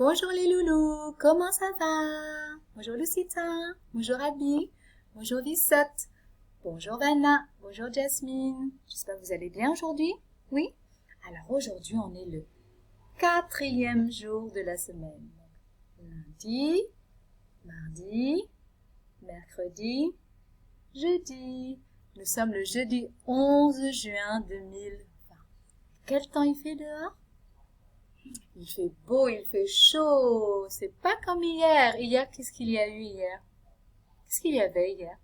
Bonjour les loulous, comment ça va? Bonjour Lucita, bonjour Abby, bonjour Vicette, bonjour Vanna, bonjour Jasmine. J'espère que vous allez bien aujourd'hui. Oui? Alors aujourd'hui on est le 4e jour de la semaine. Lundi, mardi, mercredi, jeudi. Nous sommes le jeudi 11 juin 2020. Quel temps il fait dehors? Il fait beau, il fait chaud. C'est pas comme hier. Hier, qu'est-ce qu'il y a eu hier? Qu'est-ce qu'il y avait hier?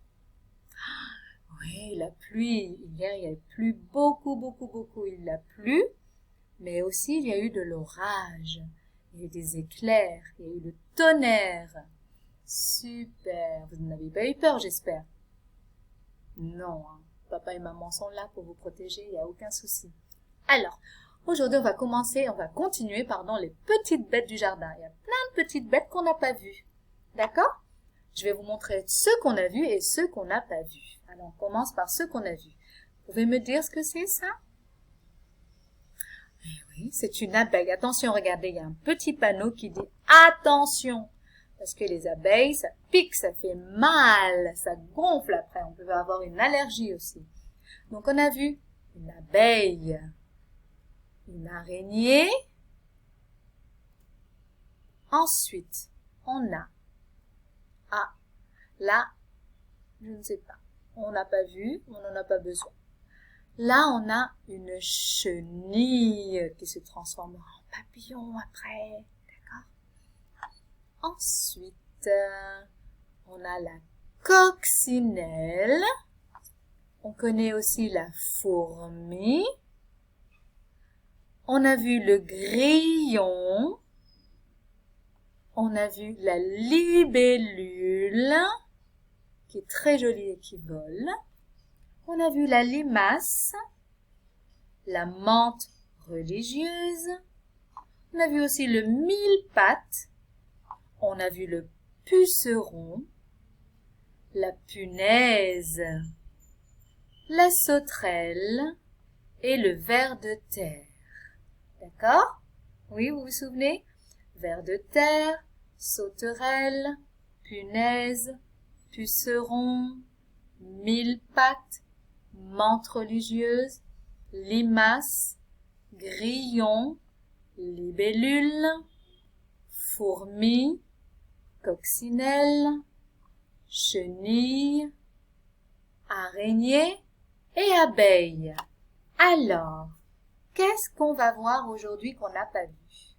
Oui, la pluie. Hier, il y a plu beaucoup. Il a plu, mais aussi il y a eu de l'orage. Il y a eu des éclairs. Il y a eu le tonnerre. Super. Vous n'avez pas eu peur, j'espère? Non, hein. Papa et maman sont là pour vous protéger. Il n'y a aucun souci. Alors, aujourd'hui, on va continuer, les petites bêtes du jardin. Il y a plein de petites bêtes qu'on n'a pas vues. D'accord? Je vais vous montrer ceux qu'on a vus et ceux qu'on n'a pas vus. Alors, on commence par ceux qu'on a vus. Vous pouvez me dire ce que c'est, ça? Eh oui, c'est une abeille. Attention, regardez, il y a un petit panneau qui dit « Attention !» Parce que les abeilles, ça pique, ça fait mal, ça gonfle après. On peut avoir une allergie aussi. Donc, on a vu une abeille, une araignée. Ensuite, on a, là, je ne sais pas, on n'a pas vu, on n'en a pas besoin. Là, on a une chenille qui se transforme en papillon après, d'accord? Ensuite, on a la coccinelle. On connaît aussi la fourmi. On a vu le grillon. On a vu la libellule, qui est très jolie et qui vole. On a vu la limace, la menthe religieuse. On a vu aussi le mille-pattes. On a vu le puceron, la punaise, la sauterelle et le ver de terre. D'accord? Oui, vous vous souvenez? Ver de terre, sauterelle, punaise, puceron, mille-pattes, menthe religieuse, limace, grillon, libellule, fourmi, coccinelle, chenille, araignée et abeille. Alors, qu'est-ce qu'on va voir aujourd'hui qu'on n'a pas vu?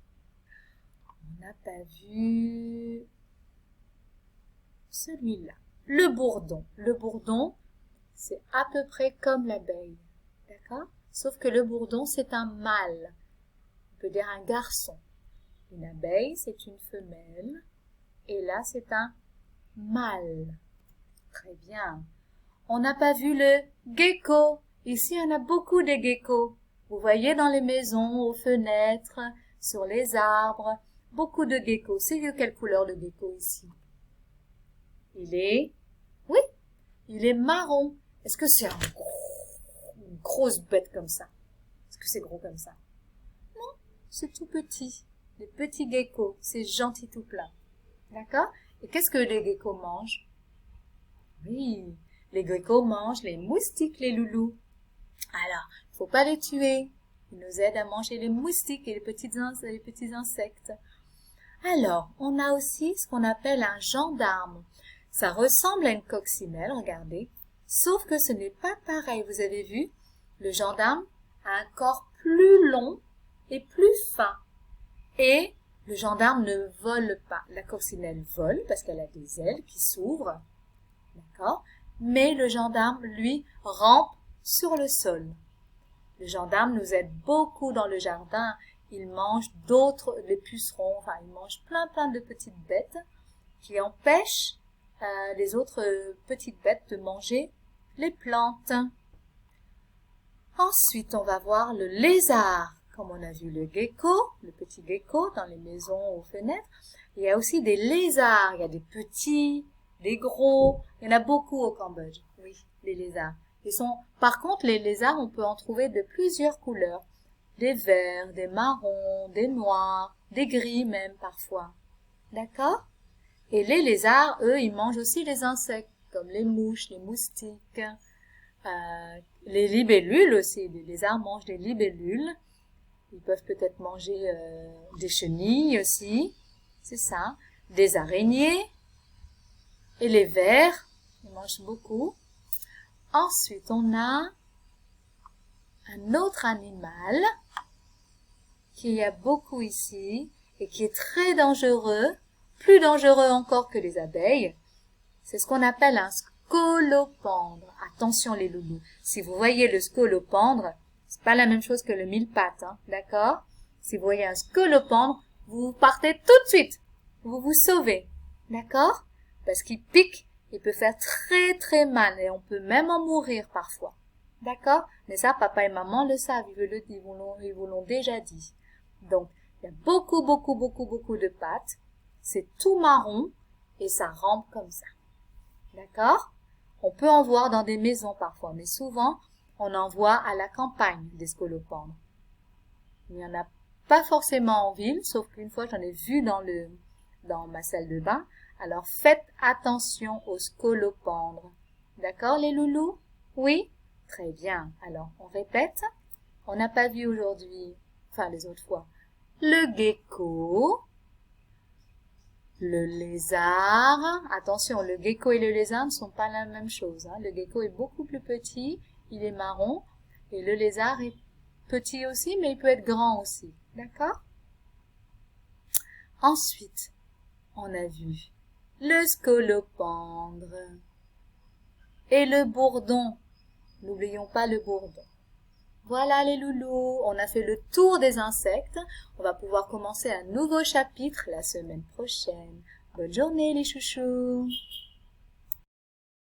On n'a pas vu celui-là, le bourdon. Le bourdon, c'est à peu près comme l'abeille, d'accord? Sauf que le bourdon, c'est un mâle, on peut dire un garçon. Une abeille, c'est une femelle, et là, c'est un mâle. Très bien. On n'a pas vu le gecko. Ici, il y en a beaucoup de geckos. Vous voyez dans les maisons, aux fenêtres, sur les arbres, beaucoup de geckos. C'est de quelle couleur le gecko ici? Oui, il est marron. Est-ce que c'est une grosse bête comme ça? Est-ce que c'est gros comme ça? Non, c'est tout petit. Des petits geckos. C'est gentil tout plat. D'accord? Et qu'est-ce que les geckos mangent? Oui, les geckos mangent les moustiques, les loulous. Alors, il faut pas les tuer. Ils nous aident à manger les moustiques et les petits insectes. Alors, on a aussi ce qu'on appelle un gendarme. Ça ressemble à une coccinelle, regardez. Sauf que ce n'est pas pareil. Vous avez vu? Le gendarme a un corps plus long et plus fin. Et le gendarme ne vole pas. La coccinelle vole parce qu'elle a des ailes qui s'ouvrent. D'accord? Mais le gendarme, lui, rampe sur le sol. Le gendarme nous aide beaucoup dans le jardin. Il mange les pucerons, enfin, il mange plein de petites bêtes qui empêchent les autres petites bêtes de manger les plantes. Ensuite, on va voir le lézard. Comme on a vu le gecko, le petit gecko dans les maisons aux fenêtres, il y a aussi des lézards. Il y a des petits, des gros. Il y en a beaucoup au Cambodge. Oui, les lézards. Par contre, les lézards, on peut en trouver de plusieurs couleurs. Des verts, des marrons, des noirs. des grilles même parfois. D'accord? Et les lézards, eux, ils mangent aussi les insectes, comme les mouches, les moustiques, les libellules aussi. Les lézards mangent des libellules. Ils peuvent peut-être manger des chenilles aussi, c'est ça, des araignées et les vers, ils mangent beaucoup. Ensuite, on a un autre animal qu'il y a beaucoup ici et qui est très dangereux, plus dangereux encore que les abeilles. C'est ce qu'on appelle un scolopendre. Attention les loulous, si vous voyez le scolopendre, c'est pas la même chose que le mille-pattes, hein, d'accord? Si vous voyez un scolopendre, vous partez tout de suite. Vous vous sauvez, d'accord? Parce qu'il pique, il peut faire très très mal et on peut même en mourir parfois. D'accord? Mais ça, papa et maman le savent, ils vous l'ont déjà dit. Donc, il y a beaucoup de pattes. C'est tout marron et ça rampe comme ça. D'accord? On peut en voir dans des maisons parfois, mais souvent, on en voit à la campagne des scolopendres. Il n'y en a pas forcément en ville, sauf qu'une fois j'en ai vu dans ma salle de bain. Alors faites attention aux scolopendres. D'accord les loulous? Oui? Très bien. Alors on répète. On n'a pas vu aujourd'hui, enfin les autres fois, le gecko, le lézard. Attention, le gecko et le lézard ne sont pas la même chose, hein. Le gecko est beaucoup plus petit. Il est marron et le lézard est petit aussi, mais il peut être grand aussi. D'accord? Ensuite, on a vu le scolopendre et le bourdon. N'oublions pas le bourdon. Voilà les loulous, on a fait le tour des insectes. On va pouvoir commencer un nouveau chapitre la semaine prochaine. Bonne journée les chouchous!